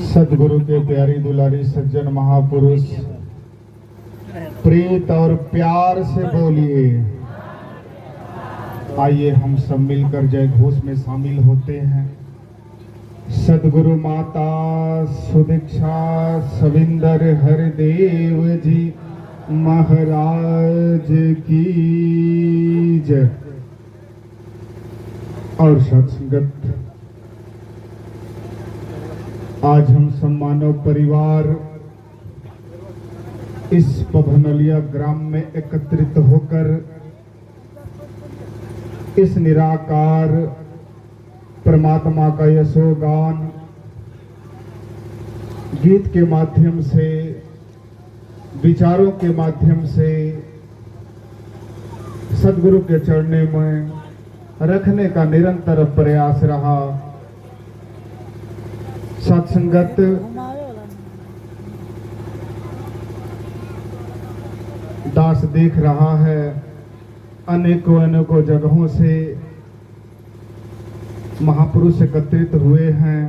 सदगुरु के प्यारी दुलारी सज्जन महापुरुष प्रीत और प्यार से बोलिए। आइए हम सब मिलकर जय घोष में शामिल होते हैं। सदगुरु माता सुदीक्षा सविंदर हरदेव जी महाराज की जय। और सत्संगत, आज हम सब मानव परिवार इस पभनलिया ग्राम में एकत्रित होकर इस निराकार परमात्मा का यशोगान गीत के माध्यम से, विचारों के माध्यम से सदगुरु के चरणों में रखने का निरंतर प्रयास रहा। सत्संगत, दास देख रहा है अनेकों अनेकों जगहों से महापुरुष एकत्रित हुए हैं।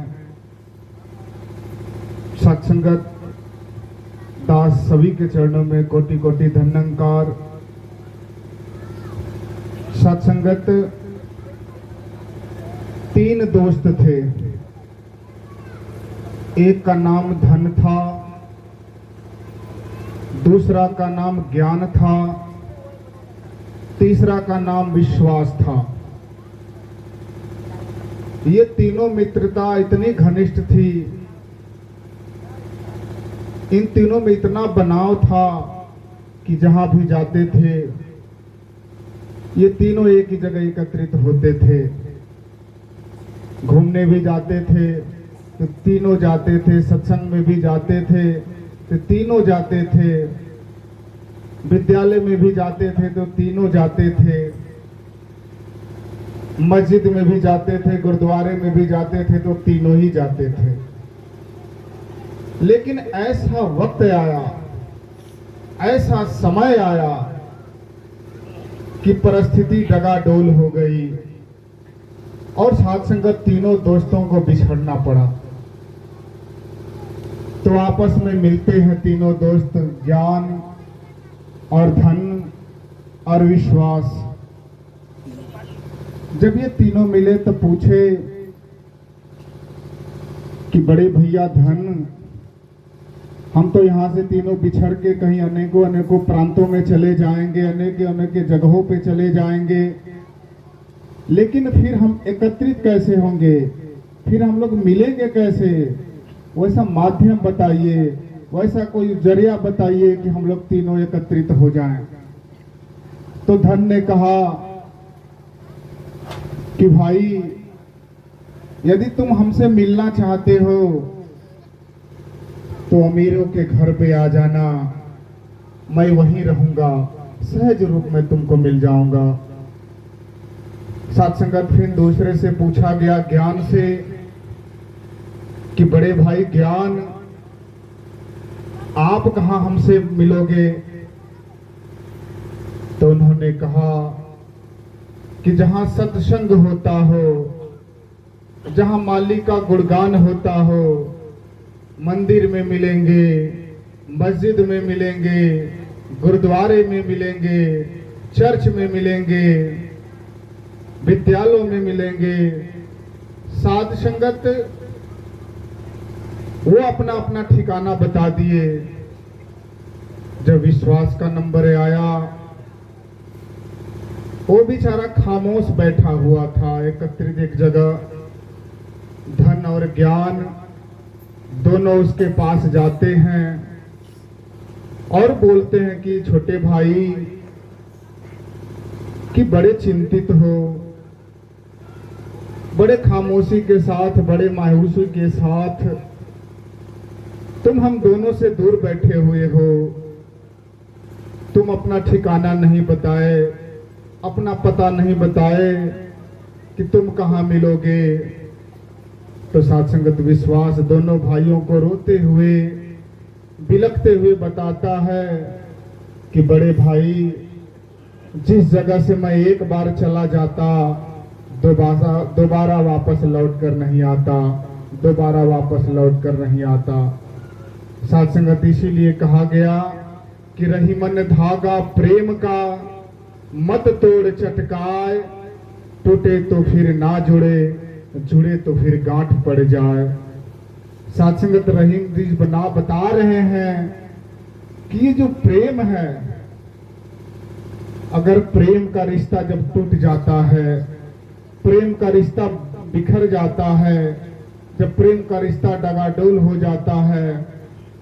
सत्संगत, दास सभी के चरणों में कोटि कोटि धन्यवाद। सत्संगत, 3 दोस्त थे। एक का नाम धन था, दूसरा का नाम ज्ञान था, तीसरा का नाम विश्वास था। ये तीनों मित्रता इतनी घनिष्ठ थी, इन तीनों में इतना बनाव था कि जहां भी जाते थे ये तीनों एक ही जगह एकत्रित होते थे। घूमने भी जाते थे तो तीनों जाते थे, सत्संग में भी जाते थे तो तीनों जाते थे, विद्यालय में भी जाते थे तो तीनों जाते थे, मस्जिद में भी जाते थे, गुरुद्वारे में भी जाते थे तो तीनों ही जाते थे। लेकिन ऐसा वक्त आया, ऐसा समय आया कि परिस्थिति डगाडोल हो गई और साथ संगत तीनों दोस्तों को बिछड़ना पड़ा। तो आपस में मिलते हैं तीनों दोस्त, ज्ञान और धन और विश्वास। जब ये तीनों मिले तो पूछे कि बड़े भैया धन, हम तो यहाँ से तीनों बिछड़ के कहीं अनेकों अनेकों प्रांतों में चले जाएंगे, अनेक अनेक जगहों पे चले जाएंगे, लेकिन फिर हम एकत्रित कैसे होंगे, फिर हम लोग मिलेंगे कैसे? वैसा माध्यम बताइए, वैसा कोई जरिया बताइए कि हम लोग तीनों एकत्रित हो जाएं। तो धन ने कहा कि भाई, यदि तुम हमसे मिलना चाहते हो तो अमीरों के घर पे आ जाना, मैं वहीं रहूंगा, सहज रूप में तुमको मिल जाऊंगा। सत्संगत, फिर दूसरे से पूछा गया ज्ञान से कि बड़े भाई ज्ञान, आप कहां हमसे मिलोगे? तो उन्होंने कहा कि जहां सत्संग होता हो, जहां मालिक का गुणगान होता हो, मंदिर में मिलेंगे, मस्जिद में मिलेंगे, गुरुद्वारे में मिलेंगे, चर्च में मिलेंगे, विद्यालयों में मिलेंगे। साध संगत, वो अपना अपना ठिकाना बता दिए। जब विश्वास का नंबर आया, वो बेचारा खामोश बैठा हुआ था एकत्रित एक जगह। धन और ज्ञान दोनों उसके पास जाते हैं और बोलते हैं कि छोटे भाई, कि बड़े चिंतित हो, बड़े खामोशी के साथ, बड़े मायूसी के साथ तुम हम दोनों से दूर बैठे हुए हो। तुम अपना ठिकाना नहीं बताए, अपना पता नहीं बताए कि तुम कहाँ मिलोगे। तो सत्संगत विश्वास दोनों भाइयों को रोते हुए, बिलखते हुए बताता है कि बड़े भाई, जिस जगह से मैं एक बार चला जाता, दोबारा वापस लौट कर नहीं आता, दोबारा वापस लौट कर नहीं आता। साथ संगत इसीलिए कहा गया कि रही मन धागा प्रेम का, मत तोड़ चटकाए, टूटे तो फिर ना जुड़े, जुड़े तो फिर गांठ पड़ जाए। साथ संगत रहीम जी बता रहे हैं कि ये जो प्रेम है, अगर प्रेम का रिश्ता जब टूट जाता है, प्रेम का रिश्ता बिखर जाता है, जब प्रेम का रिश्ता डगाडोल हो जाता है,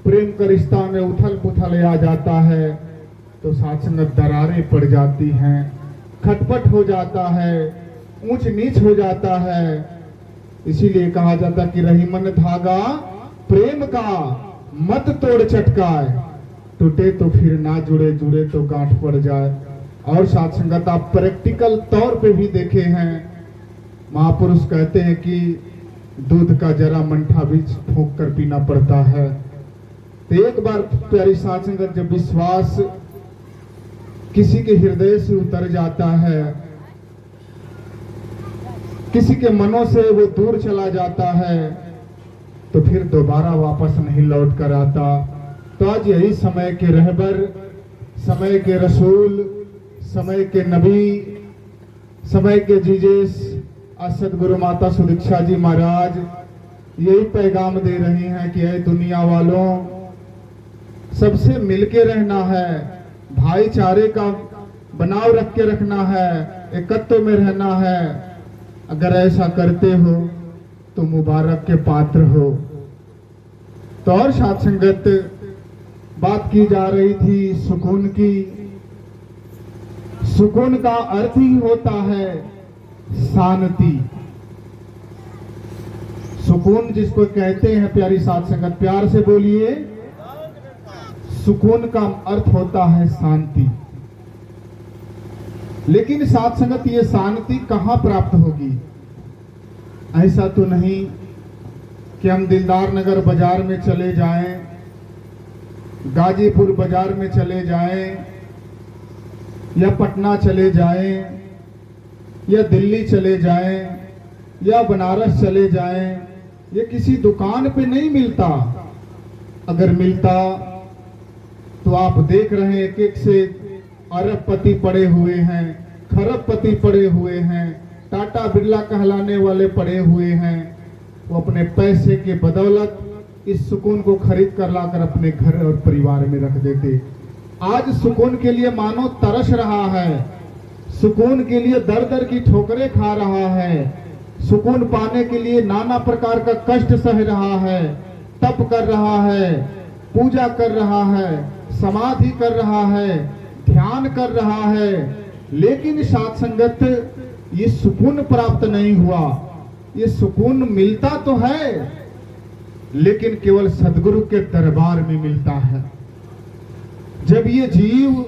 प्रेम का रिश्ता में उथल पुथल आ जाता है, तो साथ संगत दरारें पड़ जाती हैं, खटपट हो जाता है, ऊंच नीच हो जाता है। इसीलिए कहा जाता कि रही मन धागा प्रेम का, मत तोड़ चटकाए, टूटे तो फिर ना जुड़े, जुड़े तो गांठ पड़ जाए। और साथ संगत आप प्रैक्टिकल तौर पे भी देखे हैं, महापुरुष कहते हैं कि दूध का जरा मंठा भी फूंक कर पीना पड़ता है। तो एक बार प्यारी साथ संगत जब विश्वास किसी के हृदय से उतर जाता है, किसी के मनों से वो दूर चला जाता है, तो फिर दोबारा वापस नहीं लौट कर आता। तो आज यही समय के रहबर, समय के रसूल, समय के नबी, समय के जीजेस सदगुरु माता सुदीक्षा जी महाराज यही पैगाम दे रहे हैं कि ऐ दुनिया वालों, सबसे मिलके रहना है, भाईचारे का बनाव रख के रखना है, एकत्व में रहना है। अगर ऐसा करते हो तो मुबारक के पात्र हो। तो और साथ संगत बात की जा रही थी सुकून की। सुकून का अर्थ ही होता है शांति। सुकून जिसको कहते हैं प्यारी साथ संगत, प्यार से बोलिए, सुकून का अर्थ होता है शांति। लेकिन साथ संगत ये शांति कहां प्राप्त होगी? ऐसा तो नहीं कि हम दिलदार नगर बाजार में चले जाएं, गाजीपुर बाजार में चले जाएं, या पटना चले जाएं, या दिल्ली चले जाएं, या बनारस चले जाएं, ये किसी दुकान पे नहीं मिलता। अगर मिलता तो आप देख रहे हैं एक एक से अरबपति पड़े हुए हैं, खरबपति पड़े हुए हैं, टाटा बिरला कहलाने वाले पड़े हुए हैं। वो अपने पैसे के बदौलत इस सुकून को खरीद कर लाकर अपने घर और परिवार में रख देते। आज सुकून के लिए मानो तरस रहा है, सुकून के लिए दर दर की ठोकरें खा रहा है, सुकून पाने के लिए नाना प्रकार का कष्ट सह रहा है, तप कर रहा है, पूजा कर रहा है, समाधि कर रहा है, ध्यान कर रहा है, लेकिन साथ संगत ये सुकून प्राप्त नहीं हुआ। ये सुकून मिलता तो है, लेकिन केवल सदगुरु के दरबार में मिलता है। जब ये जीव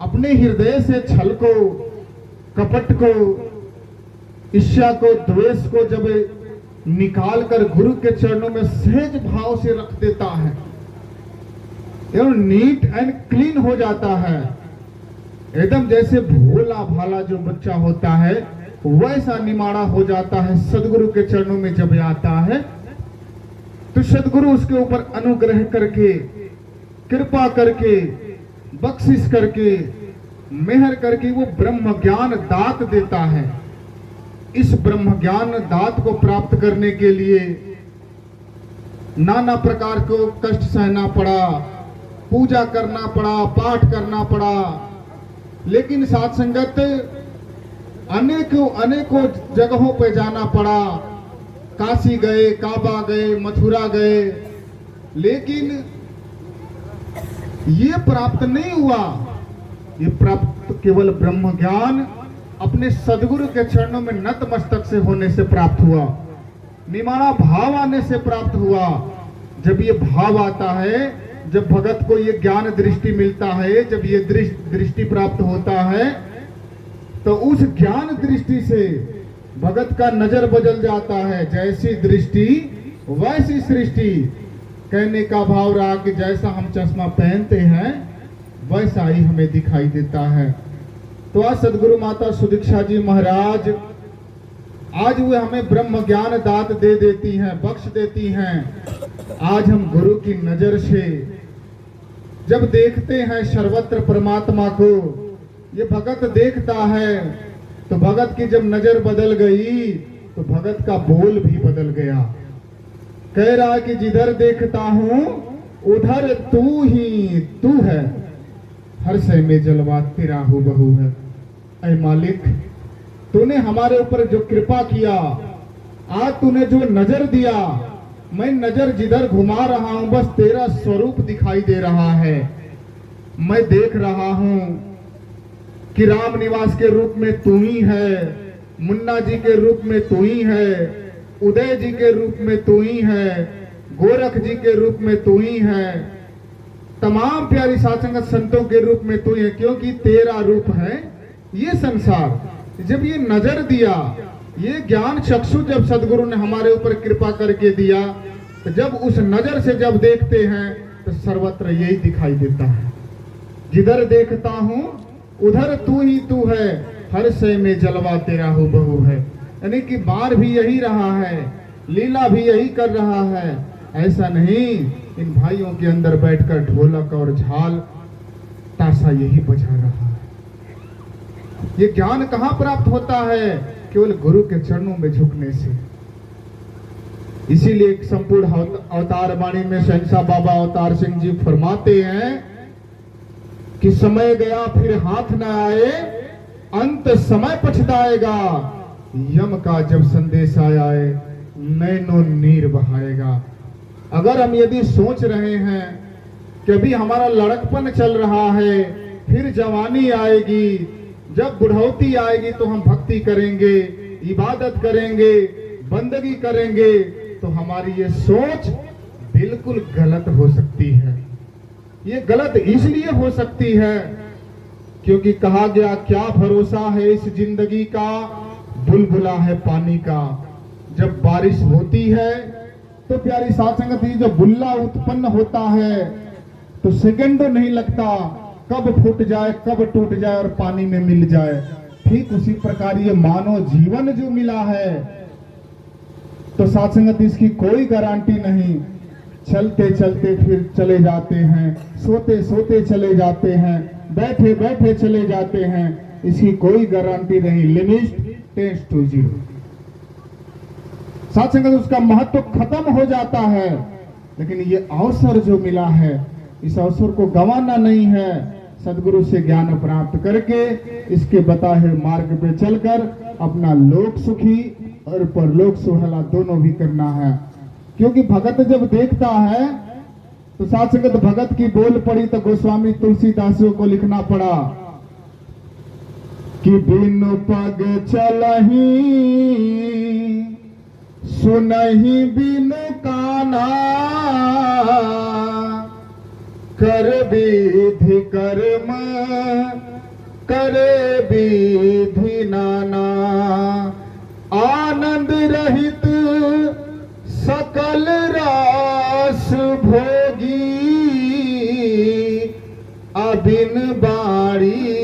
अपने हृदय से छल को, कपट को, ईर्ष्या को, द्वेष को जब निकाल कर गुरु के चरणों में सहज भाव से रख देता है, एवं नीट एंड क्लीन हो जाता है, एकदम जैसे भोला भाला जो बच्चा होता है वैसा निमाड़ा हो जाता है। सदगुरु के चरणों में जब आता है तो सदगुरु उसके ऊपर अनुग्रह करके, कृपा करके, बख्शिश करके, मेहर करके वो ब्रह्म ज्ञान दात देता है। इस ब्रह्म ज्ञान दात को प्राप्त करने के लिए नाना प्रकार को कष्ट सहना पड़ा, पूजा करना पड़ा, पाठ करना पड़ा, लेकिन साथ संगत अनेकों जगहों पे जाना पड़ा। काशी गए, काबा गए, मथुरा गए, लेकिन ये प्राप्त नहीं हुआ। ये प्राप्त केवल ब्रह्म ज्ञान अपने सदगुरु के चरणों में नतमस्तक से होने से प्राप्त हुआ, निमाड़ा भाव आने से प्राप्त हुआ। जब ये भाव आता है, जब भगत को ये ज्ञान दृष्टि मिलता है, जब ये दृष्टि प्राप्त होता है, तो उस ज्ञान दृष्टि से भगत का नजर बदल जाता है। जैसी दृष्टि वैसी सृष्टि। कहने का भाव रहा कि जैसा हम चश्मा पहनते हैं वैसा ही हमें दिखाई देता है। तो आज सदगुरु माता सुदीक्षा जी महाराज आज वे हमें ब्रह्म ज्ञान दात दे देती हैं, बख्श देती हैं। आज हम गुरु की नजर से जब देखते हैं सर्वत्र परमात्मा को, ये भगत देखता है, तो भगत की जब नजर बदल गई तो भगत का बोल भी बदल गया। कह रहा कि जिधर देखता हूं उधर तू ही तू है, हर शय में जलवा तेरा हूबहू है। ऐ मालिक, तूने हमारे ऊपर जो कृपा किया, आज तूने जो नजर दिया, मैं नजर जिधर घुमा रहा हूं बस तेरा स्वरूप दिखाई दे रहा है। मैं देख रहा हूं कि राम निवास के रूप में तू ही है, मुन्ना जी के रूप में तू ही है, उदय जी के रूप में तू ही है, गोरख जी के रूप में तू ही है, तमाम प्यारी साधुसंगत संतों के रूप में तू ही है, क्योंकि तेरा रूप है ये संसार। जब ये नजर दिया, ये ज्ञान चक्षु जब सदगुरु ने हमारे ऊपर कृपा करके दिया, तो जब उस नजर से जब देखते हैं तो सर्वत्र यही दिखाई देता है, जिधर देखता हूं उधर तू ही तू है, हर शय में जलवा तेरा हूबहू है। यानी कि बार भी यही रहा है, लीला भी यही कर रहा है। ऐसा नहीं, इन भाइयों के अंदर बैठकर ढोलक और झाल ताशा यही बजा रहा है। ये ज्ञान कहां प्राप्त होता है? केवल गुरु के चरणों में झुकने से। इसीलिए एक संपूर्ण अवतार वाणी में शहंशाह बाबा अवतार सिंह जी फरमाते हैं कि समय गया फिर हाथ न आए, अंत समय पछताएगा, यम का जब संदेश आया है नैनो नीर बहाएगा। अगर हम यदि सोच रहे हैं कि अभी हमारा लड़कपन चल रहा है, फिर जवानी आएगी, जब बुढ़ौती आएगी तो हम भक्ति करेंगे, इबादत करेंगे, बंदगी करेंगे, तो हमारी ये सोच बिल्कुल गलत हो सकती है। ये गलत इसलिए हो सकती है क्योंकि कहा गया क्या भरोसा है इस जिंदगी का, बुलबुला है पानी का। जब बारिश होती है तो प्यारी साध संगत जी, जब बुल्ला उत्पन्न होता है तो सेकंड नहीं लगता, कब फूट जाए, कब टूट जाए और पानी में मिल जाए। ठीक उसी प्रकार ये मानव जीवन जो मिला है, तो साध संगत इसकी कोई गारंटी नहीं। चलते चलते फिर चले जाते हैं, सोते सोते चले जाते हैं, बैठे बैठे चले जाते हैं, इसकी कोई गारंटी नहीं। Limit tends to 0। साध संगत उसका महत्व खत्म हो जाता है। लेकिन ये अवसर जो मिला है, इस अवसर को गंवाना नहीं है। सदगुरु से ज्ञान प्राप्त करके इसके बताए हुए मार्ग पे चलकर अपना लोक सुखी और परलोक सुहला दोनों भी करना है। क्योंकि भगत जब देखता है तो साथ संगत भगत की बोल पड़ी तो गोस्वामी तुलसीदासों को लिखना पड़ा कि बिनु पग चलही सुनही बिनु काना, कर विधि कर्म करे विधि नाना, आनंद रहित सकल रास भोगी, अबिन बाड़ी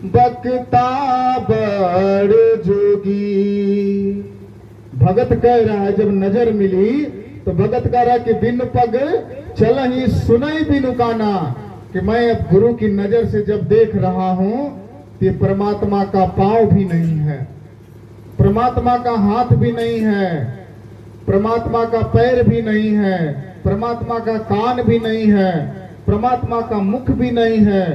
बकता बड़ जोगी। भगत कह रहा है, जब नजर मिली तो भगत कह रहा है कि बिन पग चल ही सुनई बिनु काना, कि मैं अब गुरु की नजर से जब देख रहा हूं तो ये परमात्मा का पांव भी नहीं है, परमात्मा का हाथ भी नहीं है, परमात्मा का पैर भी नहीं है, परमात्मा का कान भी नहीं है, परमात्मा का मुख भी नहीं है।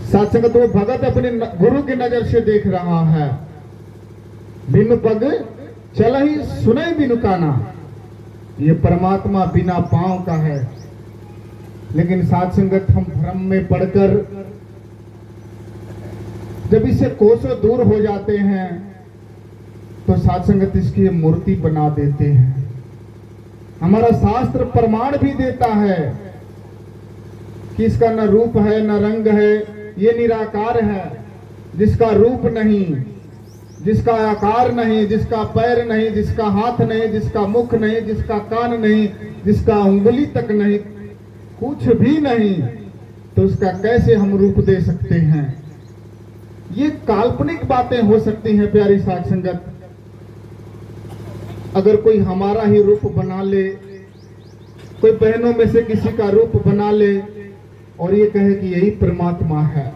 साथ संगत वो भगत अपने गुरु की नजर से देख रहा है। बिनु पग चल ही सुनई बिनु काना, ये परमात्मा बिना पांव का है। लेकिन साथ संगत हम भ्रम में पड़कर जब इससे कोसों दूर हो जाते हैं तो साथ संगत इसकी मूर्ति बना देते हैं। हमारा शास्त्र प्रमाण भी देता है कि इसका न रूप है न रंग है, ये निराकार है, जिसका रूप नहीं, जिसका आकार नहीं, जिसका पैर नहीं, जिसका हाथ नहीं, जिसका मुख नहीं, जिसका कान नहीं, जिसका उंगली तक नहीं, कुछ भी नहीं, तो उसका कैसे हम रूप दे सकते हैं? ये काल्पनिक बातें हो सकती हैं प्यारी साध संगत। अगर कोई हमारा ही रूप बना ले, कोई बहनों में से किसी का रूप बना ले और ये कहे कि यही परमात्मा है,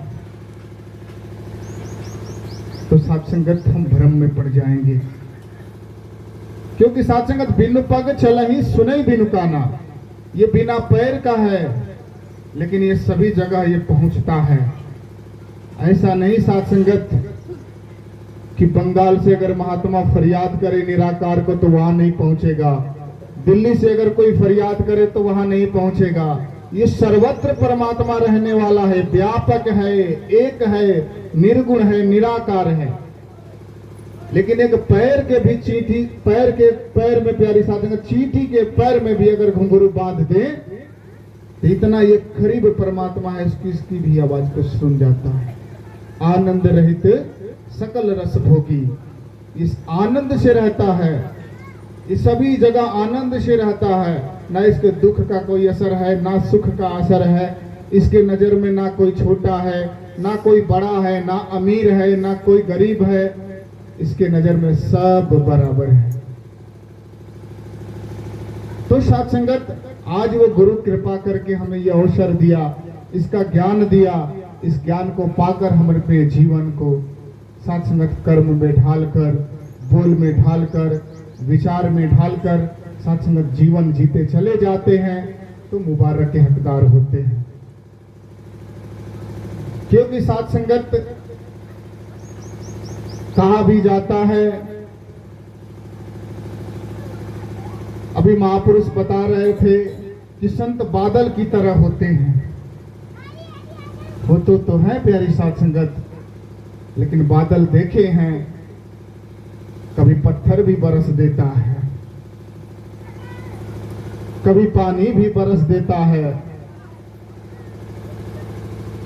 तो साध संगत हम भ्रम में पड़ जाएंगे। क्योंकि साध संगत बिनु पग चलहि सुनहि बिनु काना, ये बिना पैर का है लेकिन ये सभी जगह ये पहुंचता है। ऐसा नहीं साध संगत कि बंगाल से अगर महात्मा फरियाद करे निराकार को तो वहां नहीं पहुंचेगा, दिल्ली से अगर कोई फरियाद करे तो वहां नहीं पहुंचेगा। ये सर्वत्र परमात्मा रहने वाला है, व्यापक है, एक है, निर्गुण है, निराकार है। लेकिन एक पैर के भी चींटी, पैर में प्यारी साध संगत, चींटी के पैर में भी अगर घुंघरू बांध दे तो इतना ये करीब परमात्मा है, इसकी भी आवाज को सुन जाता है। आनंद रहित सकल रस भोगी, इस आनंद से रहता है, इस सभी जगह आनंद से रहता है। ना इसके दुख का कोई असर है, ना सुख का असर है। इसके नजर में ना कोई छोटा है, ना कोई बड़ा है, ना अमीर है, ना कोई गरीब है। इसके नजर में सब बराबर है। तो साध संगत आज वो गुरु कृपा करके हमें ये अवसर दिया, इसका ज्ञान दिया। इस ज्ञान को पाकर हमारे जीवन को साध संगत कर्म में ढालकर, बोल में ढालकर, विचार में ढालकर साध संगत जीवन जीते चले जाते हैं तो मुबारक के हकदार होते हैं। क्योंकि साध संगत कहा भी जाता है, अभी महापुरुष बता रहे थे कि संत बादल की तरह होते हैं। होते तो है प्यारी साध संगत, लेकिन बादल देखे हैं, कभी पत्थर भी बरस देता है, कभी पानी भी बरस देता है,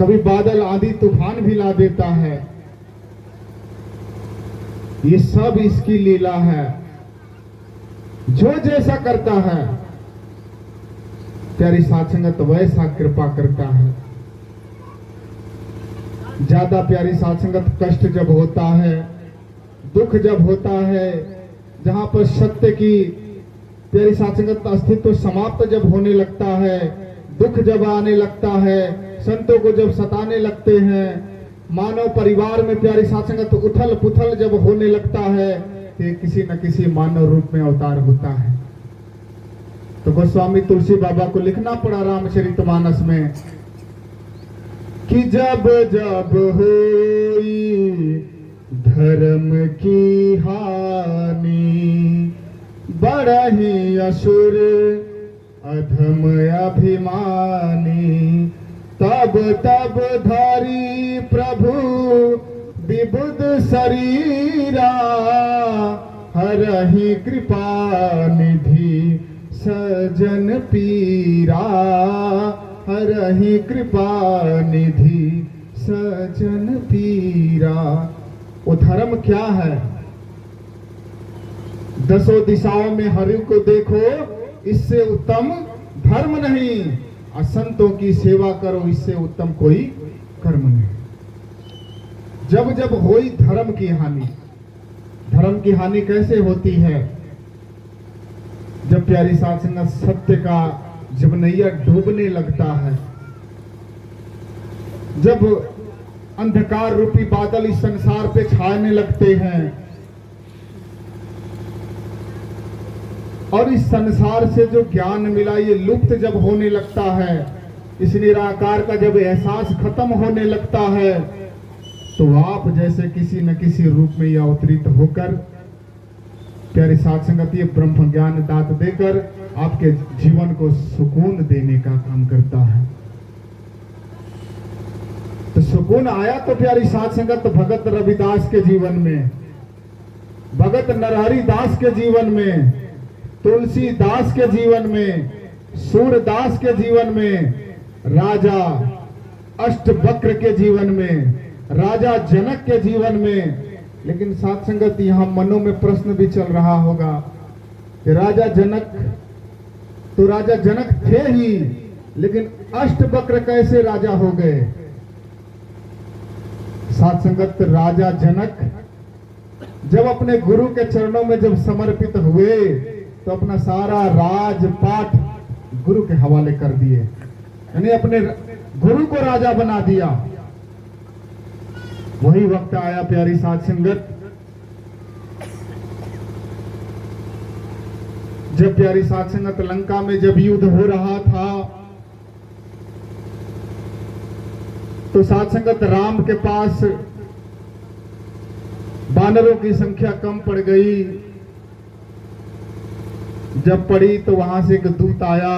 कभी बादल आंधी तूफान भी ला देता है। ये सब इसकी लीला है, जो जैसा करता है प्यारी साध संगत वैसा कृपा करता है। ज्यादा प्यारी साध संगत कष्ट जब होता है, दुख जब होता है, जहां पर सत्य की प्यारी साध संगत अस्तित्व समाप्त जब होने लगता है, दुख जब आने लगता है, संतों को जब सताने लगते हैं, मानव परिवार में प्यारी साध संगत उथल पुथल जब होने लगता है, तो किसी न किसी मानव रूप में अवतार होता है। तो गोस्वामी तुलसी बाबा को लिखना पड़ा रामचरितमानस में कि जब जब होई धर्म की हानि, बढ़हि असुर अधम अभिमानी, तब तब धरी प्रभु विबुध शरीरा, हरहि कृपा निधि सजन पीरा, हरहि कृपा निधि सजन पीरा। वो धर्म क्या है? दसों दिशाओं में हरि को देखो, इससे उत्तम धर्म नहीं। असंतों की सेवा करो, इससे उत्तम कोई कर्म नहीं। जब जब होई धर्म की हानि, धर्म की हानि कैसे होती है? जब प्यारी साध संगत सत्य का जब नैया डूबने लगता है, जब अंधकार रूपी बादल इस संसार पे छाने लगते हैं और इस संसार से जो ज्ञान मिला ये लुप्त जब होने लगता है, इस निराकार का जब एहसास खत्म होने लगता है, तो आप जैसे किसी न किसी रूप में यह अवतरित होकर प्यारी साध संगत ये ब्रह्म ज्ञान दात देकर आपके जीवन को सुकून देने का काम करता है। तो सुकून आया तो प्यारी साध संगत भगत रविदास के जीवन में, भगत नरहरि दास के जीवन में, तुलसीदास के जीवन में, सूरदास के जीवन में, राजा अष्टवक्र के जीवन में, राजा जनक के जीवन में। लेकिन साथ संगत यहां मनों में प्रश्न भी चल रहा होगा कि राजा जनक तो राजा जनक थे ही, लेकिन अष्टवक्र कैसे राजा हो गए? साथ संगत राजा जनक जब अपने गुरु के चरणों में जब समर्पित हुए तो अपना सारा राजपाट गुरु के हवाले कर दिए, यानी अपने गुरु को राजा बना दिया। वही वक्त आया प्यारी साध संगत, जब प्यारी साध संगत लंका में जब युद्ध हो रहा था तो साध संगत राम के पास बानरों की संख्या कम पड़ गई। जब पड़ी तो वहां से एक दूत आया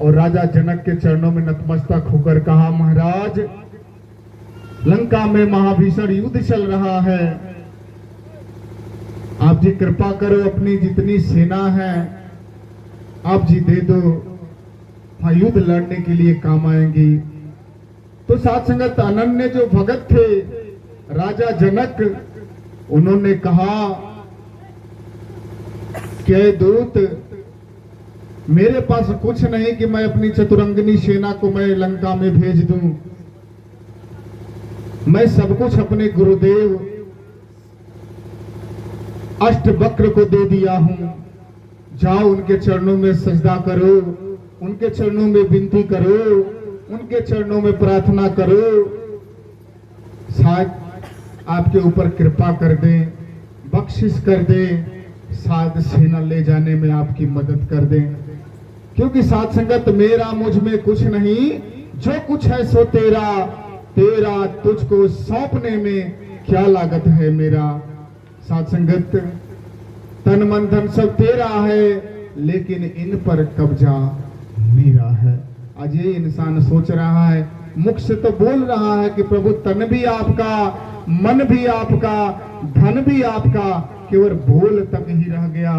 और राजा जनक के चरणों में नतमस्तक होकर कहा, महाराज लंका में महाभीषण युद्ध चल रहा है, आप जी कृपा करो, अपनी जितनी सेना है आप जी दे दो, हाँ युद्ध लड़ने के लिए काम आएंगी। तो साथ संगत अनन्य जो भगत थे राजा जनक, उन्होंने कहा कि दूत मेरे पास कुछ नहीं कि मैं अपनी चतुरंगिनी सेना को मैं लंका में भेज दूं, मैं सब कुछ अपने गुरुदेव अष्टवक्र को दे दिया हूं, जाओ उनके चरणों में सजदा करो, उनके चरणों में विनती करो, उनके चरणों में प्रार्थना करो, शायद आपके ऊपर कृपा कर दें, बख्शिश कर दें, शायद सेना ले जाने में आपकी मदद कर दें। क्योंकि साथ संगत मेरा मुझ में कुछ नहीं, जो कुछ है सो तेरा, तेरा तुझको सौंपने में क्या लागत है मेरा। साथ संगत तन मन धन सब तेरा है, लेकिन इन पर कब्जा मेरा है। आज ये इंसान सोच रहा है, मुख से तो बोल रहा है कि प्रभु तन भी आपका, मन भी आपका, धन भी आपका, केवल बोल तक ही रह गया,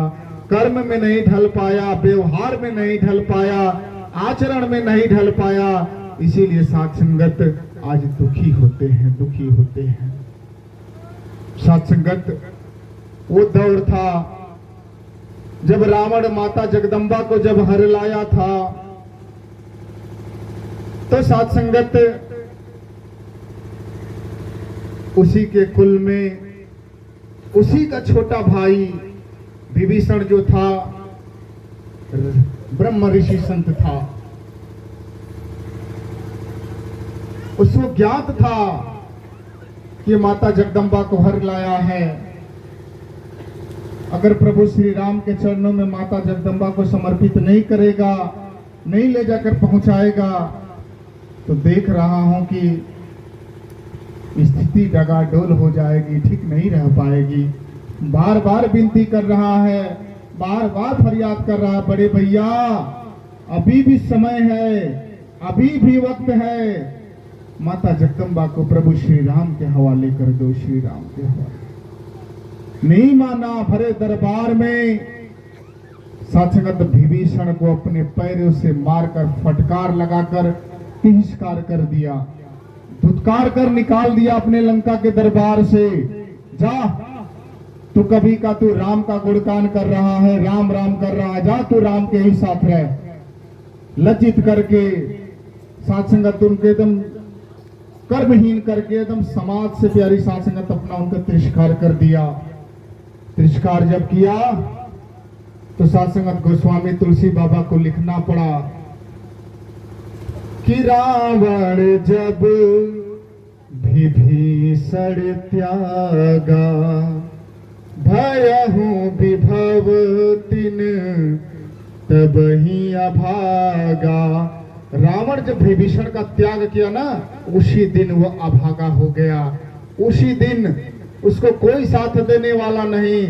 कर्म में नहीं ढल पाया, व्यवहार में नहीं ढल पाया, आचरण में नहीं ढल पाया। इसीलिए साथ संगत आज दुखी होते हैं, दुखी होते हैं। साथ संगत वो दौर था जब रावण माता जगदम्बा को जब हर लाया था, तो साथ संगत उसी के कुल में उसी का छोटा भाई विभीषण जो था ब्रह्म ऋषि संत था, उसको ज्ञात था कि माता जगदम्बा को हर लाया है। अगर प्रभु श्री राम के चरणों में माता जगदम्बा को समर्पित नहीं करेगा, नहीं ले जाकर पहुंचाएगा, तो देख रहा हूं कि स्थिति डगाडोल हो जाएगी, ठीक नहीं रह पाएगी। बार बार विनती कर रहा है, बार बार फरियाद कर रहा है, बड़े भैया अभी भी समय है, अभी भी वक्त है, माता जगदम्बा को प्रभु श्री राम के हवाले कर दो, श्री राम के हवाले। नहीं माना, भरे दरबार में साथ संगत विभीषण को अपने पैरों से मारकर फटकार लगाकर तिरस्कार कर दिया, धुतकार कर निकाल दिया अपने लंका के दरबार से। जा तू कभी का तू राम का गुणगान कर रहा है, राम राम कर रहा है, जा तू राम के ही साथ रह। लज्जित करके साथ संगत उनके एकदम कर्महीन करके एकदम समाज से प्यारी साथ संगत अपना उनका तिरस्कार कर दिया। तिरस्कार जब किया तो साथ संगत गोस्वामी तुलसी बाबा को लिखना पड़ा कि रावण जब विभीषण त्यागा, भयहु विभव तिन तब ही अभागा। रावण जब विभीषण का त्याग किया ना, उसी दिन वो अभागा हो गया, उसी दिन उसको कोई साथ देने वाला नहीं।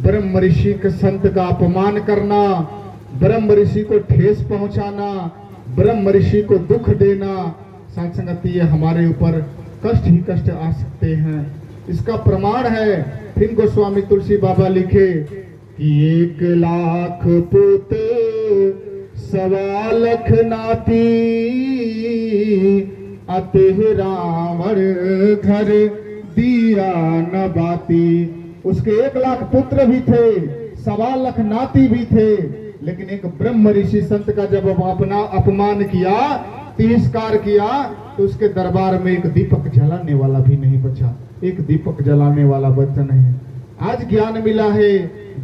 ब्रह्म ऋषि के संत का अपमान करना, ब्रह्म ऋषि को ठेस पहुंचाना, ब्रह्म ऋषि को दुख देना, साथ संगत ये हमारे ऊपर कष्ट ही कष्ट आ सकते हैं। इसका प्रमाण है फिर गोस्वामी तुलसी बाबा लिखे कि 1,00,000 पुत 1,15,00,000 नाती, अतः रावण घर दिया न बाती। उसके 1,00,000 पुत्र भी थे, 1,15,00,000 नाती भी थे, लेकिन एक ब्रह्म ऋषि संत का जब अपना अपमान किया तिरस्कार किया तो उसके दरबार में एक दीपक जलाने वाला भी नहीं बचा, एक दीपक जलाने वाला बचा नहीं। आज ज्ञान मिला है,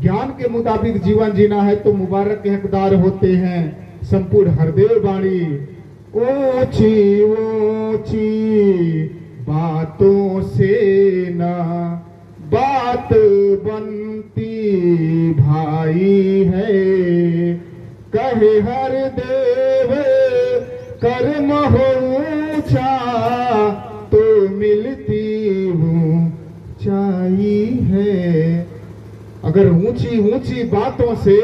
ज्ञान के मुताबिक जीवन जीना है तो मुबारक के हकदार होते हैं। संपूर्ण हरदेव वाणी ऊंची ऊंची बातों से न बात बनती भाई है, कहे हर देव कर्म हो ऊंचा तो मिलती ऊंचाई है। अगर ऊंची ऊंची बातों से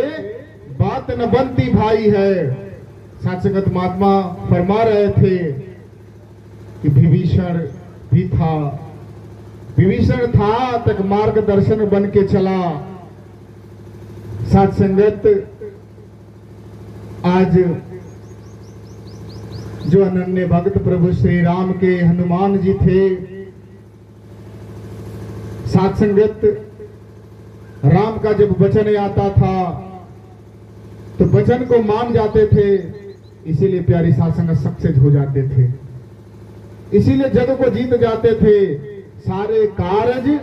बात न बनती भाई है। साथ संगत महात्मा फरमा रहे थे कि विभीषण भी था, विभीषण था तक मार्गदर्शन बन के चला। साथ संगत आज जो अनन्य भक्त प्रभु श्री राम के हनुमान जी थे, साथ संगत राम का जब वचन आता था तो वचन को मान जाते थे, इसीलिए प्यारी साथ संगत सक्सेस हो जाते थे, इसीलिए जग को जीत जाते थे, सारे कार्य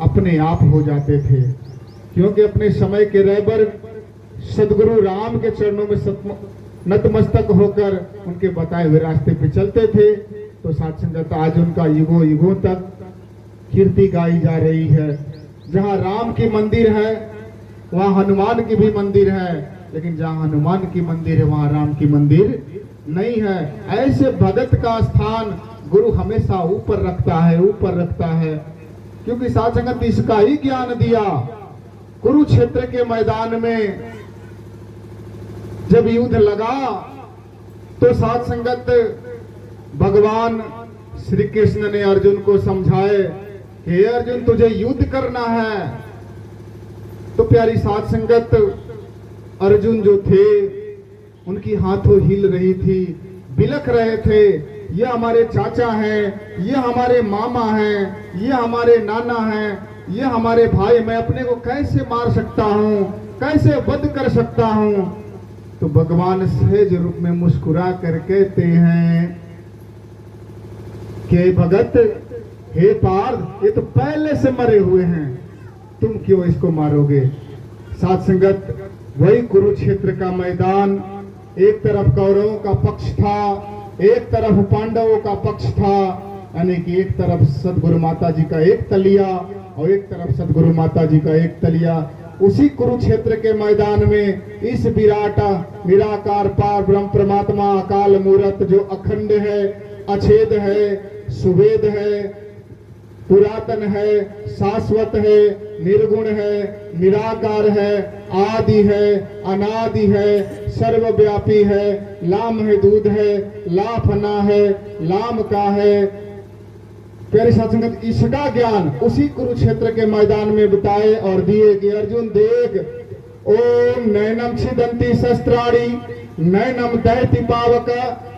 अपने आप हो जाते थे, क्योंकि अपने समय के रहबर सदगुरु राम के चरणों में नतमस्तक होकर उनके बताए हुए रास्ते पे चलते थे। तो साथ संगत आज उनका युगों युगों तक कीर्ति गाई जा रही है। जहाँ राम की मंदिर है वहाँ हनुमान की भी मंदिर है, लेकिन जहाँ हनुमान की मंदिर है वहाँ राम की मंदिर नहीं है। ऐसे भगत का स्थान गुरु हमेशा ऊपर रखता है, ऊपर रखता है, क्योंकि साथ संगत इसका ही ज्ञान दिया। कुरुक्षेत्र के मैदान में जब युद्ध लगा तो साथ संगत भगवान श्री कृष्ण ने अर्जुन को समझाए कि हे अर्जुन तुझे युद्ध करना है। तो प्यारी साथ संगत अर्जुन जो थे उनकी हाथों हिल रही थी, बिलख रहे थे, ये हमारे चाचा हैं, ये हमारे मामा हैं, ये हमारे नाना हैं, ये हमारे भाई, मैं अपने को कैसे मार सकता हूँ, कैसे वध कर सकता हूँ। तो भगवान सहज रूप में मुस्कुरा कर कहते हैं कि भगत हे पार्थ, ये तो पहले से मरे हुए हैं, तुम क्यों इसको मारोगे। साथ संगत वही कुरुक्षेत्र का मैदान, एक तरफ कौरवों का पक्ष था, एक तरफ पांडवों का पक्ष था, यानी कि एक तरफ सदगुरु माता जी का एक तलिया और एक तरफ सदगुरु माता जी का एक तलिया। उसी कुरुक्षेत्र के मैदान में इस विराट निराकार पार ब्रह्म परमात्मा अकाल मूरत जो अखंड है, अछेद है, सुवेद है, पुरातन है, शाश्वत है, निर्गुण है, निराकार है, आदि है, अनादि है, सर्वव्यापी है, लाम है दूध है, लाफना है, लाम का है। प्यारे साथ संगत इसका ज्ञान उसी कुरुक्षेत्र के मैदान में बताए और दिए कि अर्जुन देख, ओम नैनम छिदंती शस्त्राणि नैनम दहति पावक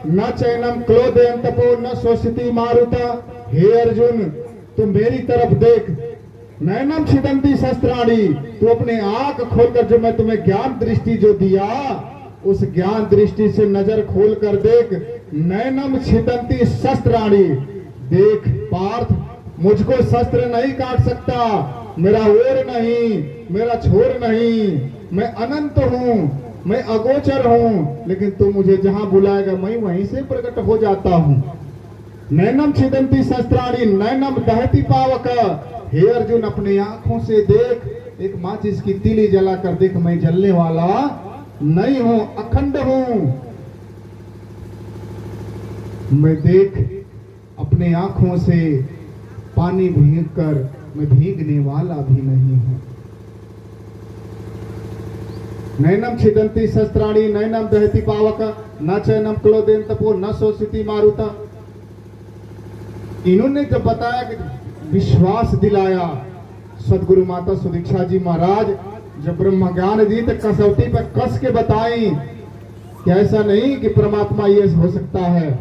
न चैनम क्लोदयंतपो न शोषिति मारुता। हे अर्जुन तू मेरी तरफ देख, नैनम छिदंती शस्त्राणि, तू अपने आंख खोलकर जो मैं तुम्हें ज्ञान दृष्टि जो दिया उस ज्ञान दृष्टि से नजर खोल कर देख। नैनम छिदंती शस्त्राणि, देख पार्थ मुझको शस्त्र नहीं काट सकता, मेरा ओर नहीं, मेरा छोर नहीं, मैं अनंत हूँ, मैं अगोचर हूँ, लेकिन तू मुझे जहां बुलाएगा मैं वहीं से प्रकट हो जाता हूँ। नैनम छिदंती शस्त्राणि नैनम दहति पावक, हे अर्जुन अपने आंखों से देख, एक माचिस की तीली जला कर देख, मैं जलने वाला नहीं हूं, अखंड हूं। मैं देख अपने आंखों से पानी भीग कर मैं भीगने वाला भी नहीं हूं। नैनम छिदंती शस्त्राणि नैनम दहति पावक न चैनम क्लोदयंतपो न शोषिति मारुता। इन्होंने जब बताया कि विश्वास दिलाया, सदगुरु माता सुदीक्षा जी महाराज जब ब्रह्म ज्ञान दी तो कसौटी पर कस के बताई कि ऐसा नहीं कि परमात्मा ये हो सकता है।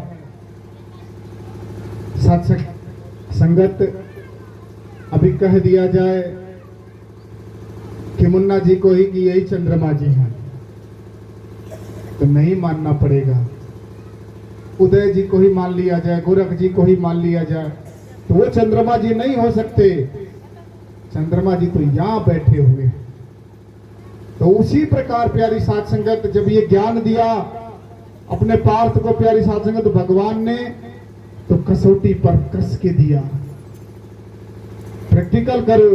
सत संगत अभी कह दिया जाए कि मुन्ना जी को ही कि यही चंद्रमा जी हैं तो नहीं मानना पड़ेगा। उदय जी को ही मान लिया जाए, गोरख जी को ही मान लिया जाए, तो वो चंद्रमा जी नहीं हो सकते। चंद्रमा जी तो यहां बैठे हुए। तो उसी प्रकार प्यारी साध संगत, जब ये ज्ञान दिया अपने पार्थ को प्यारी साध संगत भगवान ने, तो कसौटी पर कस के दिया। प्रैक्टिकल करो,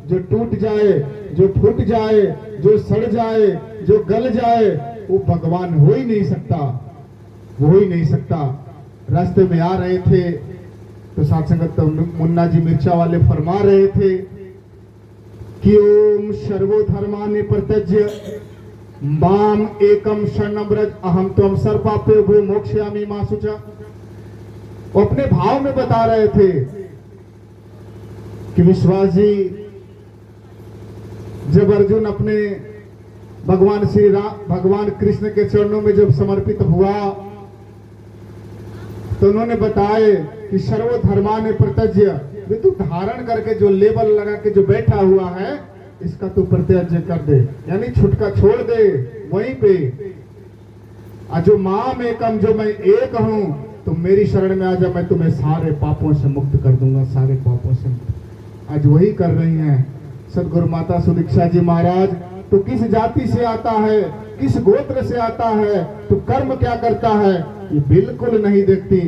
जो टूट जाए, जो फूट जाए, जो सड़ जाए, जो गल जाए, वो भगवान हो ही नहीं सकता, वो हो ही नहीं सकता। रास्ते में आ रहे थे तो साथ संगत तो मुन्ना जी मिर्चा वाले फरमा रहे थे कि ओम सर्वधर्मानि परित्यज्य माम एकम शरणं व्रज अहम त्वं सर्वपापेभ्यो मोक्षयामि मा शुचा। वो अपने भाव में बता रहे थे कि विश्वास जी, जब अर्जुन अपने भगवान श्री राम, भगवान कृष्ण के चरणों में जब समर्पित हुआ, तो उन्होंने बताए कि सर्वधर्मानि परित्यज्य, तू धारण करके जो लेबल लगा के जो बैठा हुआ है, इसका तू परित्याज्य कर दे, यानी छुटका छोड़ दे वहीं पे। जो माम एकम, जो मैं एक हूं, तुम मेरी शरण में आ जा, मैं तुम्हें सारे पापों से मुक्त कर दूंगा, सारे पापों से। आज वही कर रही हैं सदगुरु माता सुदीक्षा जी महाराज। तो किस जाति से आता है, किस गोत्र से आता है, तो कर्म क्या करता है, ये बिल्कुल नहीं देखती।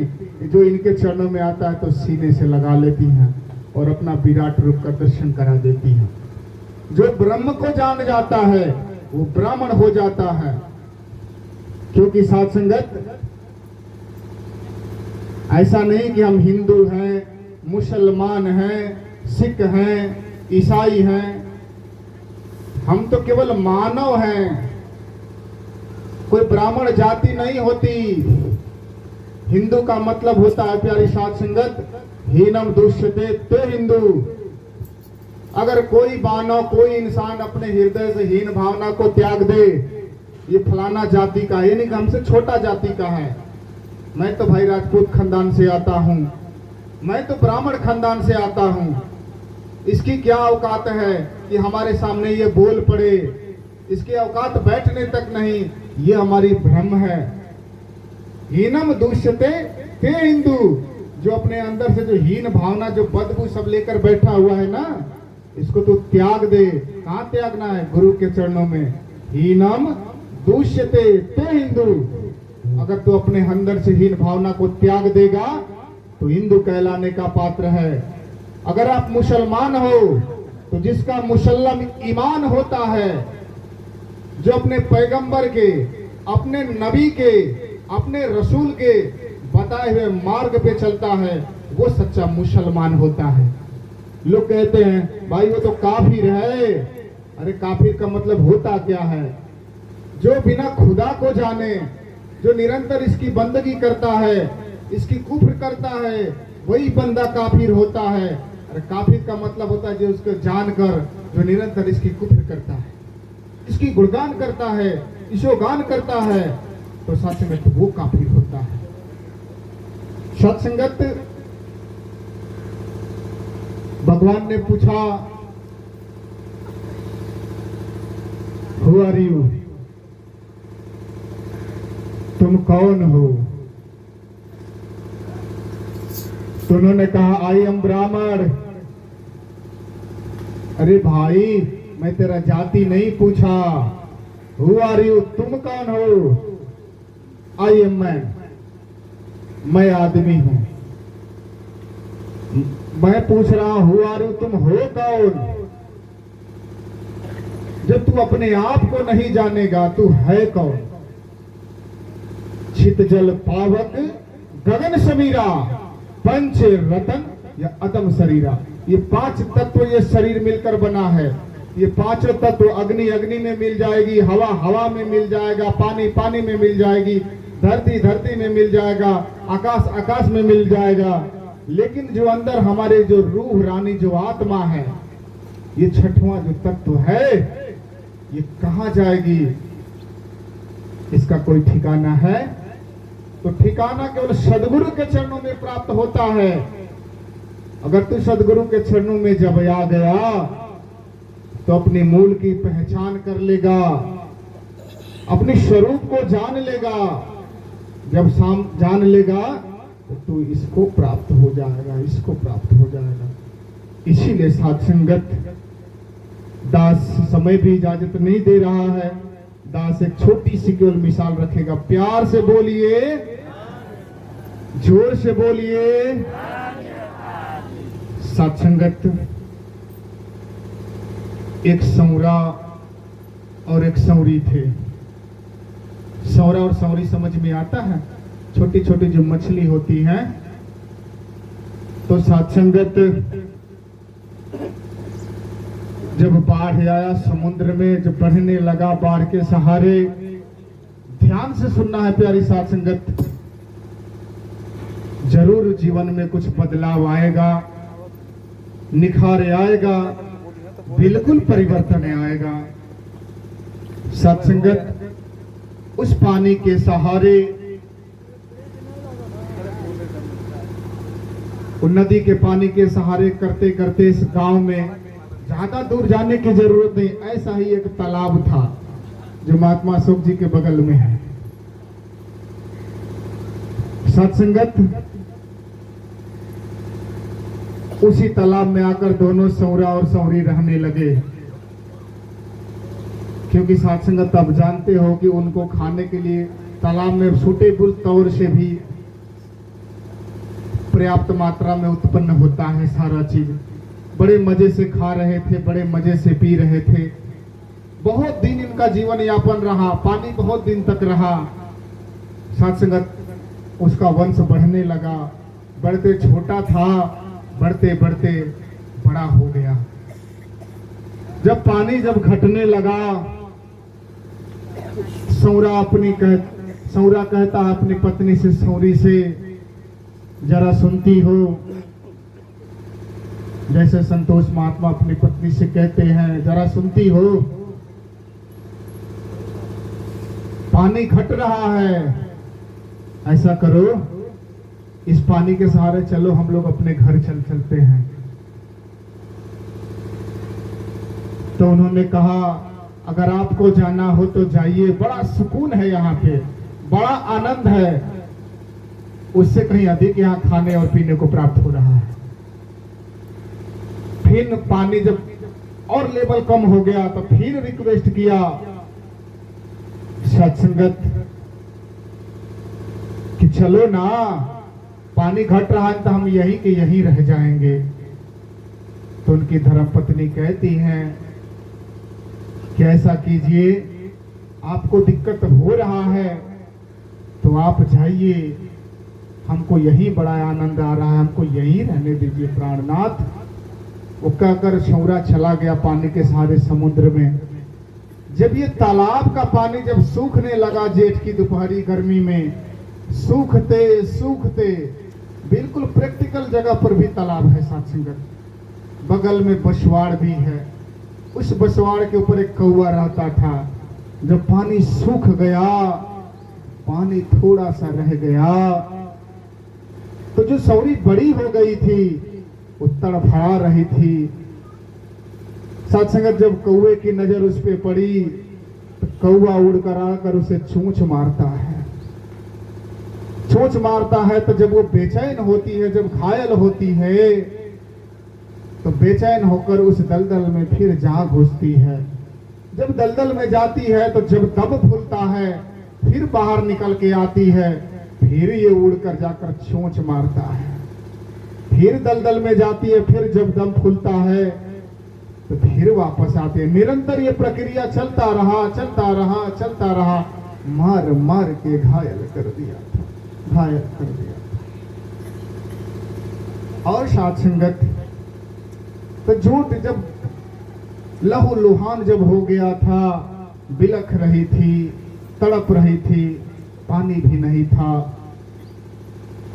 जो इनके चरणों में आता है तो सीने से लगा लेती हैं और अपना विराट रूप का दर्शन करा देती हैं। जो ब्रह्म को जान जाता है वो ब्राह्मण हो जाता है। क्योंकि साथ संगत, ऐसा नहीं कि हम हिंदू हैं, मुसलमान हैं, सिख हैं, ईसाई हैं, हम तो केवल मानव हैं। कोई ब्राह्मण जाति नहीं होती। हिंदू का मतलब होता है प्यारी साध संगत, हीनम दुष्यते ते हिंदू। अगर कोई मानव, कोई इंसान अपने हृदय से हीन भावना को त्याग दे, ये फलाना जाति का है, नहीं कि हमसे छोटा जाति का है, मैं तो भाई राजपूत खानदान से आता हूं, मैं तो ब्राह्मण खानदान से आता हूं, इसकी क्या औकात है कि हमारे सामने ये बोल पड़े, इसकी औकात बैठने तक नहीं, ये हमारी भ्रम है। हीनम दुष्यते ते हिंदू, जो अपने अंदर से जो हीन भावना, जो बदबू सब लेकर बैठा हुआ है ना, इसको तो त्याग दे। कहाँ त्यागना है? गुरु के चरणों में। हीनम दुष्यते ते हिंदू। अगर तू अपने अंदर से हीन भावना को त्याग देगा तो हिंदू कहलाने का पात्र है। अगर आप मुसलमान हो तो जिसका मुसल्लम ईमान होता है, जो अपने पैगंबर के, अपने नबी के, अपने रसूल के बताए हुए मार्ग पे चलता है, वो सच्चा मुसलमान होता है। लोग कहते हैं भाई वो तो काफिर है। अरे काफिर का मतलब होता क्या है? जो बिना खुदा को जाने, जो निरंतर इसकी बंदगी करता है, इसकी कुफ्र करता है, वही बंदा काफिर होता है। अरे काफिर का मतलब होता है जो उसको जानकर, जो निरंतर इसकी कुफ्र करता है, इसकी गुणगान करता है, ईशोगान करता है, तो सत्संगत वो काफिर होता है। सत्संगत, भगवान ने पूछा हु आर यू, तुम कौन हो? तो उन्होंने कहा आई एम ब्राह्मण। अरे भाई, मैं तेरा जाति नहीं पूछा, हु आर यू, तुम कौन हो? आई एम मैन, मैं आदमी हूं। मैं पूछ रहा हूं हु आर यू, तुम हो कौन? जब तू अपने आप को नहीं जानेगा, तू है कौन? छित जल पावक गगन समीरा, पंच रतन या अदम शरीरा। ये पांच तत्व, ये शरीर मिलकर बना है। ये पांचों तत्व, अग्नि अग्नि में मिल जाएगी, हवा हवा में मिल जाएगा, पानी पानी में मिल जाएगी, धरती धरती में मिल जाएगा, आकाश आकाश में मिल जाएगा। लेकिन जो अंदर हमारे जो रूह रानी, जो आत्मा है, ये छठवां जो तत्व है, ये कहां जाएगी? इसका कोई ठिकाना है? तो ठिकाना केवल सदगुरु के चरणों में प्राप्त होता है। अगर तू सदगुरु के चरणों में जब आ गया तो अपने मूल की पहचान कर लेगा, अपने स्वरूप को जान लेगा, जब शाम जान लेगा तो तू इसको प्राप्त हो जाएगा, इसको प्राप्त हो जाएगा। इसीलिए साथ संगत दास समय भी इजाजत नहीं दे रहा है। दास एक छोटी सी केवल मिसाल रखेगा। प्यार से बोलिए, जोर से बोलिए। साथ संगत, एक सौरा और एक सौरी थे। सौरा और सौरी समझ में आता है? छोटी छोटी जो मछली होती है। तो साथ संगत, जब बाढ़ आया समुद्र में, जब बढ़ने लगा बाढ़ के सहारे, ध्यान से सुनना है प्यारी साथ संगत, जरूर जीवन में कुछ बदलाव आएगा, निखार आएगा, बिल्कुल परिवर्तन आएगा। साथ संगत, उस पानी के सहारे, उस नदी के पानी के सहारे करते करते इस गांव में ज्यादा दूर जाने की जरूरत नहीं, ऐसा ही एक तालाब था जो महात्मा अशोक जी के बगल में है। सत्संगत, उसी तालाब में आकर दोनों सौरा और सौरी रहने लगे, क्योंकि सत्संगत आप जानते हो कि उनको खाने के लिए तालाब में सूटेबल तौर से भी पर्याप्त मात्रा में उत्पन्न होता है सारा चीज। बड़े मजे से खा रहे थे, बड़े मजे से पी रहे थे। बहुत दिन इनका जीवन यापन रहा, पानी बहुत दिन तक रहा। सत्संगत, उसका वंश बढ़ने लगा, बढ़ते छोटा था, बढ़ते बढ़ते बड़ा हो गया। जब पानी जब घटने लगा, सौरा कहता है अपनी पत्नी से, सौरी से, जरा सुनती हो? जैसे संतोष महात्मा अपनी पत्नी से कहते हैं, जरा सुनती हो? पानी घट रहा है, ऐसा करो, इस पानी के सहारे चलो, हम लोग अपने घर चलते हैं। तो उन्होंने कहा, अगर आपको जाना हो तो जाइए, बड़ा सुकून है यहाँ पे, बड़ा आनंद है, उससे कहीं अधिक यहाँ खाने और पीने को प्राप्त हो रहा है। फिर पानी जब और लेवल कम हो गया तो फिर रिक्वेस्ट किया सत्संगत कि चलो ना, पानी घट रहा है तो हम यहीं के यहीं रह जाएंगे। तो उनकी धर्मपत्नी कहती हैं कि ऐसा कीजिए, आपको दिक्कत हो रहा है तो आप जाइए, हमको यही बड़ा आनंद आ रहा है, हमको यही रहने दीजिए प्राणनाथ। वो कहकर सौरा चला गया पानी के सहारे समुद्र में। जब ये तालाब का पानी जब सूखने लगा, जेठ की दोपहरी गर्मी में, सूखते सूखते बिल्कुल प्रैक्टिकल जगह पर भी तालाब है सत्संगत, बगल में बसवाड़ भी है। उस बसवाड़ के ऊपर एक कौवा रहता था। जब पानी सूख गया, पानी थोड़ा सा रह गया, तो जो सौरी बड़ी हो गई थी वो तड़फड़ा रही थी। सत्संगत, जब कौवे की नजर उस पे पड़ी तो कौवा उड़कर आकर उसे चोंच मारता है। चोंच मारता है तो जब वो बेचैन होती है, जब घायल होती है, तो बेचैन होकर उस दलदल में फिर जा घुसती है। जब दलदल में जाती है तो जब दम फूलता है, फिर बाहर निकल के आती है, फिर ये उड़कर जाकर चोंच मारता है। फिर दलदल में जाती है, फिर जब दम फूलता है तो फिर वापस आते हैं। निरंतर ये प्रक्रिया चलता रहा, चलता रहा, चलता रहा, मार मार के घायल कर दिया था, घायल कर दिया था। और साथ संगत, तो झूठ जब लहू लुहान जब हो गया था, बिलख रही थी, तड़प रही थी, पानी भी नहीं था,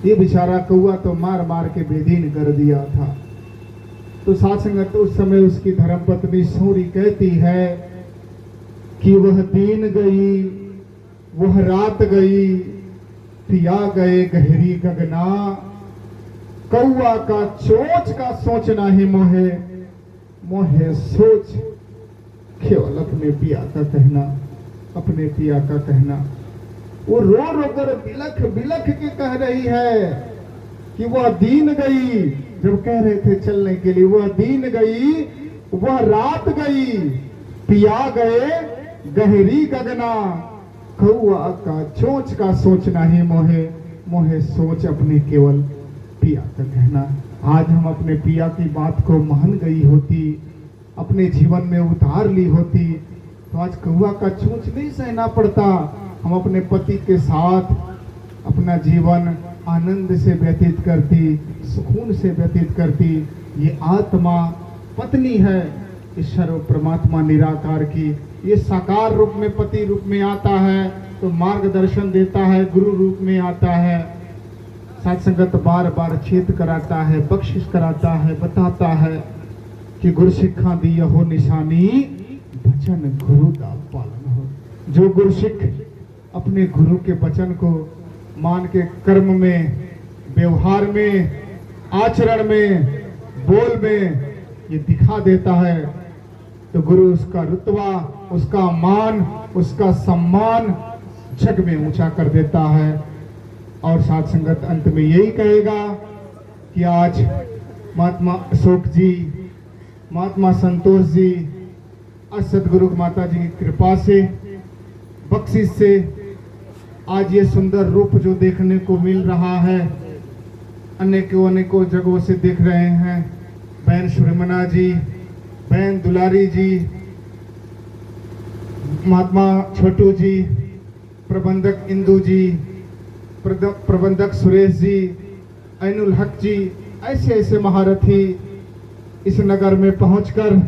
ये बेचारा कौवा तो मार मार के बेदीन कर दिया था। तो साथ संगत, उस समय उसकी धर्मपत्नी सौरी कहती है कि वह दिन गई, वह रात गई, पिया गए गहरी गगना, कौवा का चोंच का सोचना ही मोहे, मोहे सोच केवल अपने पिया का कहना, अपने पिया का कहना। वो रो रो कर बिलख बिलख के कह रही है कि वह दीन गई, जब कह रहे थे चलने के लिए, वह दीन गई, वह रात गई, पिया गए गहरी गगना, कौआ का चोंच का सोचना ही मोहे, मोहे सोच अपने केवल पिया का कहना। आज हम अपने पिया की बात को मान गई होती, अपने जीवन में उतार ली होती, तो आज कौआ का चोंच नहीं सहना पड़ता। हम अपने पति के साथ अपना जीवन आनंद से व्यतीत करती, सुकून से व्यतीत करती। ये आत्मा पत्नी है ईश्वर परमात्मा निराकार की। ये साकार रूप में पति रूप में आता है तो मार्गदर्शन देता है, गुरु रूप में आता है, साथ संगत बार बार चेत कराता है, बख्शिश कराता है, बताता है कि गुरु सिखा दी हो निशानी, वचन गुरु का पालन हो। जो गुरु सिख अपने गुरु के वचन को मान के कर्म में, व्यवहार में, आचरण में, बोल में ये दिखा देता है, तो गुरु उसका रुतबा, उसका मान, उसका सम्मान जग में ऊंचा कर देता है। और साथ संगत अंत में यही कहेगा कि आज महात्मा अशोक जी, महात्मा संतोष जी, सदगुरु माता जी की कृपा से, बख्शिश से आज ये सुंदर रूप जो देखने को मिल रहा है, अनेकों अनेकों जगहों से देख रहे हैं। बहन सुरमना जी, बहन दुलारी जी, महात्मा छोटू जी, प्रबंधक इंदू जी, प्रबंधक सुरेश जी, ऐनुल हक जी, ऐसे ऐसे महारथी इस नगर में पहुंचकर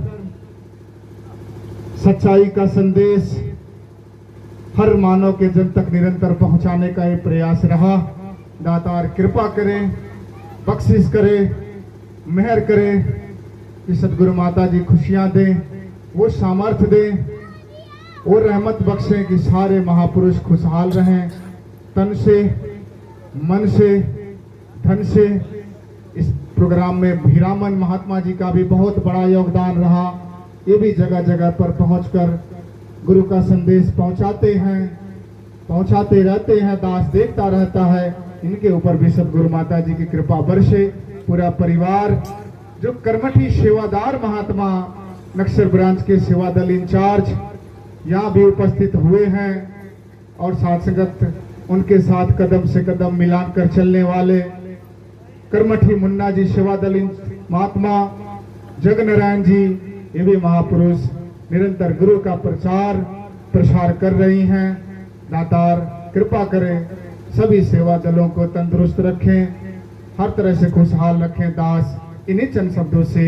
सच्चाई का संदेश हर मानव के जन तक निरंतर पहुंचाने का ये प्रयास रहा। दातार कृपा करें, बख्शिश करें, मेहर करें कि सदगुरु माता जी खुशियां दें, वो सामर्थ्य दें, वो रहमत बख्शें कि सारे महापुरुष खुशहाल रहें, तन से, मन से, धन से। इस प्रोग्राम में भीरामन महात्मा जी का भी बहुत बड़ा योगदान रहा। ये भी जगह जगह पर पहुंचकर गुरु का संदेश पहुंचाते हैं, पहुंचाते रहते हैं। दास देखता रहता है। इनके ऊपर भी सदगुरु माता जी की कृपा बरसे। पूरा परिवार जो कर्मठी सेवादार महात्मा नक्सर ब्रांच के सेवा दल इंचार्ज यहाँ भी उपस्थित हुए हैं, और साथ संगत उनके साथ कदम से कदम मिलाकर चलने वाले कर्मठी मुन्ना जी सेवा दल महात्मा जगनारायण जी, ये भी महापुरुष निरंतर गुरु का प्रचार प्रसार कर रही हैं। दातार कृपा करें, सभी सेवा दलों को तंदुरुस्त रखें, हर तरह से खुशहाल रखें। दास इन्हीं चंद शब्दों से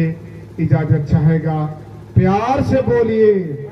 इजाजत चाहेगा। प्यार से बोलिए।